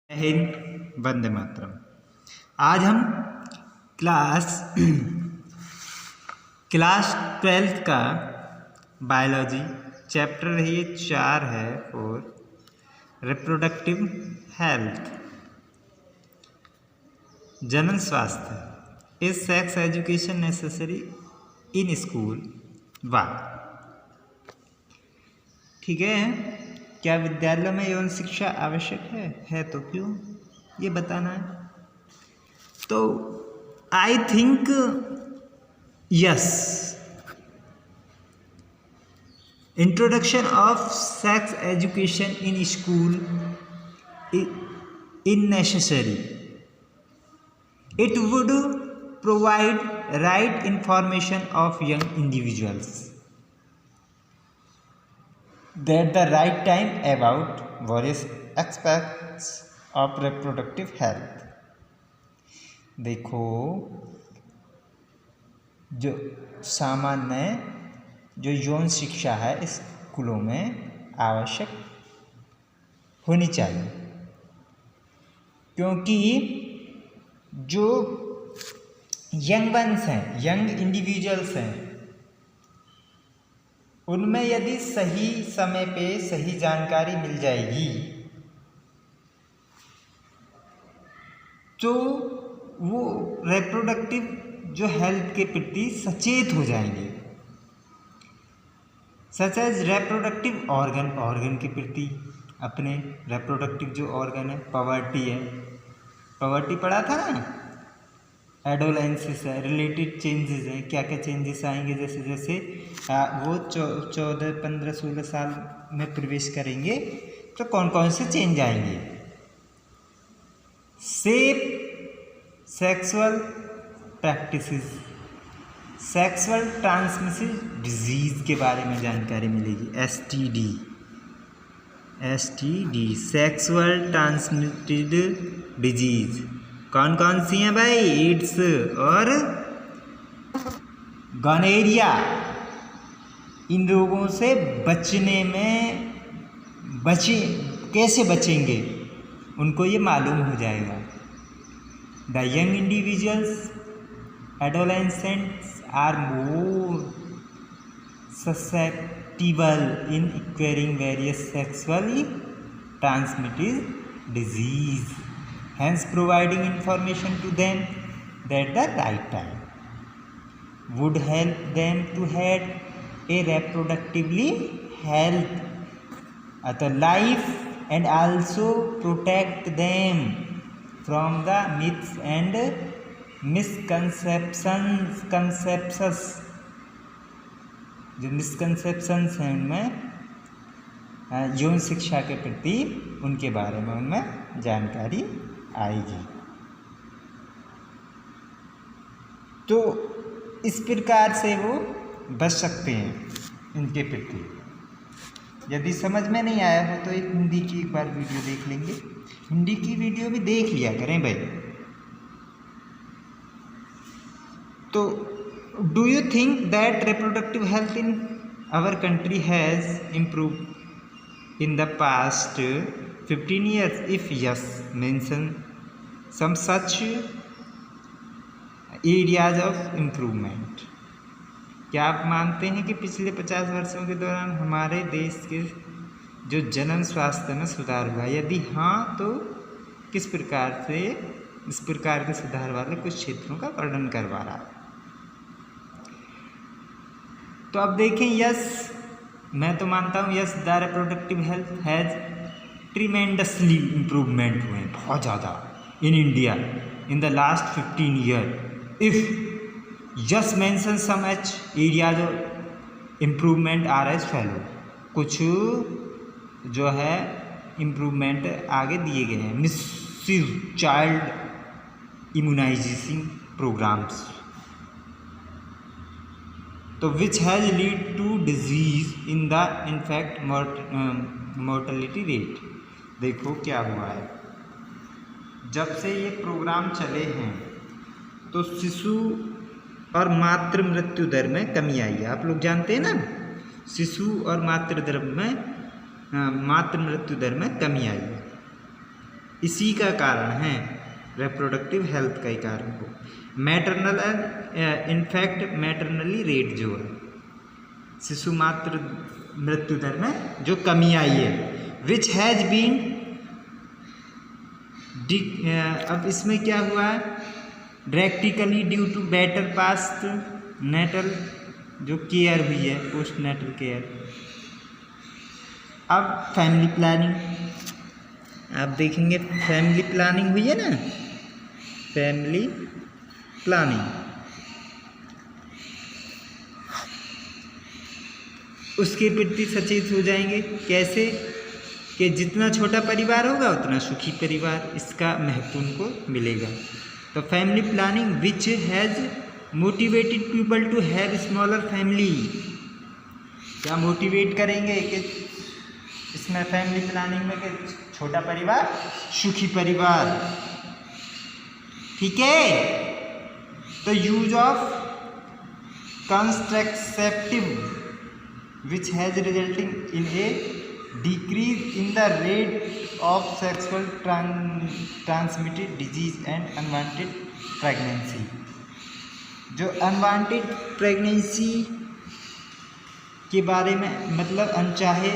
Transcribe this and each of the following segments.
हिंद, वंदे मातरम। आज हम क्लास 12 का बायोलॉजी चैप्टर ये 4 है और रिप्रोडक्टिव हेल्थ, जनन स्वास्थ्य। Is sex education necessary in school? वाह, ठीक है। क्या विद्यालयों में यौन शिक्षा आवश्यक है तो क्यों, ये बताना है। तो I think yes, introduction of sex education in school in necessary. It would provide right information of young individuals that the right time about various aspects of reproductive health। देखो, जो सामान्य जो यौन शिक्षा है स्कूलों में आवश्यक होनी चाहिए, क्योंकि जो यंग वंस हैं, यंग इंडिविजुअल्स हैं, उनमें यदि सही समय पे सही जानकारी मिल जाएगी तो वो रिप्रोडक्टिव जो हेल्थ के प्रति सचेत हो जाएंगे, सच एज रिप्रोडक्टिव ऑर्गन के प्रति। अपने रिप्रोडक्टिव जो ऑर्गन है, पवर्टी है, पवर्टी पढ़ा था ना, एडोलेंसिस है, रिलेटेड चेंजेस हैं, क्या क्या चेंजेस आएंगे, जैसे जैसे वो 14, 15, 16 साल में प्रवेश करेंगे तो कौन कौन से चेंज आएंगे। Safe sexual practices, sexual transmission disease के बारे में जानकारी मिलेगी। एसटीडी सेक्सुअल ट्रांसमिटेड डिजीज कौन कौन सी हैं भाई? एड्स और गॉनोरिया। इन रोगों से बचने में कैसे बचेंगे उनको ये मालूम हो जाएगा। The young individuals adolescents are more susceptible in acquiring various sexually transmitted disease, hence providing information to them at the right time would help them to have a reproductively healthy life and also protect them from the myths and misconceptions जो misconceptions हैं उनमें यौन शिक्षा के प्रति, उनके बारे में उनमें जानकारी आएगी। तो इस प्रकार से वो बच सकते हैं इनके प्रति। यदि समझ में नहीं आया हो तो एक हिंदी की एक बार वीडियो देख लेंगे, हिंदी की वीडियो भी देख लिया करें भाई। तो do you think that reproductive health in our country has improved in the past 15 years? If yes, mention some such areas of improvement। क्या आप मानते हैं कि पिछले 50 वर्षों के दौरान हमारे देश के जो जनन स्वास्थ्य में सुधार हुआ? यदि हाँ, तो किस प्रकार से इस प्रकार के सुधार वाले कुछ क्षेत्रों का वर्णन करवा रहा है। तो अब देखें, यस, मैं तो मानता हूँ yes, the reproductive health has tremendously improvement हुए हैं बहुत ज़्यादा in India in the last 15 year. If just mention some each areas of improvement are as follow. कुछ जो है इम्प्रूवमेंट आगे दिए गए हैं। मिस्यूज चाइल्ड इम्यूनाइजेशन प्रोग्राम्स, तो which has lead to disease in the infant mortality rate. देखो क्या हुआ है, जब से ये प्रोग्राम चले हैं तो शिशु और मातृ मृत्यु दर में कमी आई है। आप लोग जानते हैं ना, शिशु और मातृ मृत्यु दर में कमी आई है। इसी का कारण है, रिप्रोडक्टिव हेल्थ का ही कारण हो। मैटरनल इनफैक्ट मैटरनली रेट जो है, शिशु मातृ मृत्यु दर में जो कमी आई है, विच हैज बीन अब इसमें क्या हुआ है, practically due to better past natal जो केयर हुई है, पोस्ट नेटल केयर। अब फैमिली प्लानिंग आप देखेंगे, फैमिली प्लानिंग हुई है ना, फैमिली प्लानिंग, उसके प्रति सचेत हो जाएंगे। कैसे कि जितना छोटा परिवार होगा उतना सुखी परिवार, इसका महत्व उनको मिलेगा। तो family planning which has motivated people to have smaller family, क्या मोटिवेट करेंगे कि इसमें फैमिली प्लानिंग में कि छोटा परिवार सुखी परिवार, ठीक है। तो use of contraceptive which has resulting in A decrease in the rate of sexual transmitted disease and unwanted pregnancy. जो अनवांटेड प्रेगनेंसी के बारे में, मतलब अनचाहे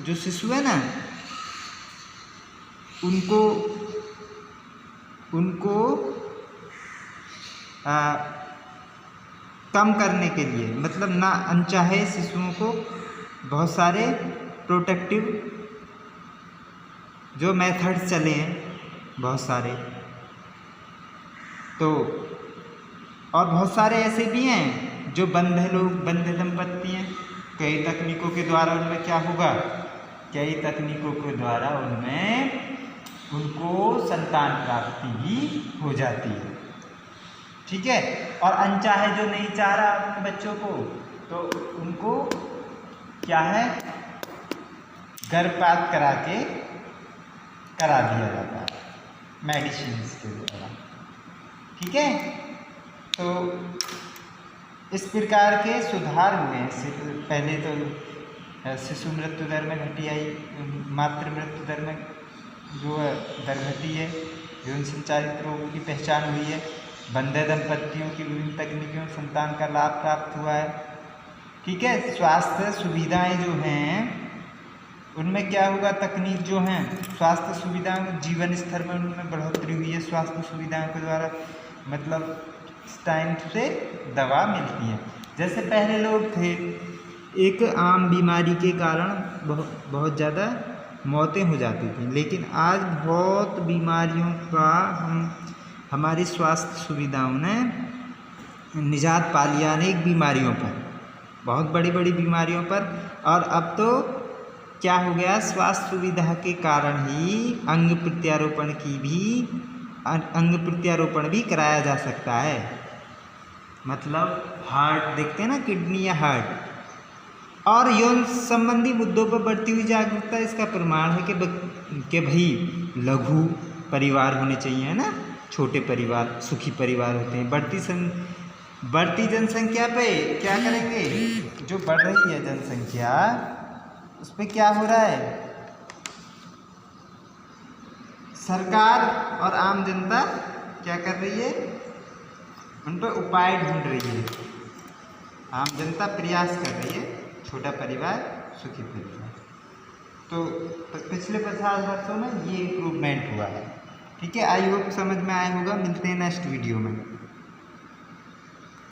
जो शिशु है ना, उनको कम करने के लिए, मतलब ना अनचाहे शिशुओं को बहुत सारे प्रोटेक्टिव जो मेथड्स चले हैं बहुत सारे, तो और बहुत सारे ऐसे भी हैं जो बंधे दंपत्ति हैं, कई तकनीकों के द्वारा उनमें क्या होगा, कई तकनीकों के द्वारा उनमें उनको संतान प्राप्ति भी हो जाती है, ठीक है। और अनचाहे जो नहीं चाह रहा अपने बच्चों को, तो उनको क्या है, गर्भपात करा दिया जाता है मेडिसिन के द्वारा, ठीक है। तो इस प्रकार के सुधार हुए हैं। पहले तो शिशु मृत्यु दर में घटी आई, मातृ मृत्यु दर में जो दर घटी है, यौन संचालित रोगों की पहचान हुई है, बंधे दंपत्तियों की विभिन्न तकनीकों संतान का लाभ प्राप्त हुआ है, ठीक है। स्वास्थ्य सुविधाएं जो हैं उनमें क्या होगा, तकनीक जो हैं, स्वास्थ्य सुविधाओं जीवन स्तर में उनमें बढ़ोतरी हुई है स्वास्थ्य सुविधाओं के द्वारा, मतलब टाइम से दवा मिलती है। जैसे पहले लोग थे, एक आम बीमारी के कारण बहुत ज़्यादा मौतें हो जाती थी, लेकिन आज बहुत बीमारियों का हमारी स्वास्थ्य सुविधाओं ने निजात पा लिया, अनेक बीमारियों पर, बहुत बड़ी बड़ी बीमारियों पर। और अब तो क्या हो गया, स्वास्थ्य सुविधा के कारण ही अंग प्रत्यारोपण भी कराया जा सकता है। मतलब हार्ट देखते हैं ना, किडनी या हार्ट। और यौन संबंधी मुद्दों पर बढ़ती हुई जागरूकता इसका प्रमाण है कि भाई लघु परिवार होने चाहिए, है ना, छोटे परिवार सुखी परिवार होते हैं। बढ़ती जनसंख्या पे क्या करेंगे, जो बढ़ रही है जनसंख्या उस पर क्या हो रहा है, सरकार और आम जनता क्या कर रही है, उन पर उपाय ढूंढ रही है। आम जनता प्रयास कर रही है छोटा परिवार सुखी परिवार। तो पिछले 50 वर्षों में ये इम्प्रूवमेंट हुआ है, ठीक है। आई होप समझ में आया होगा। मिलते हैं नेक्स्ट वीडियो में।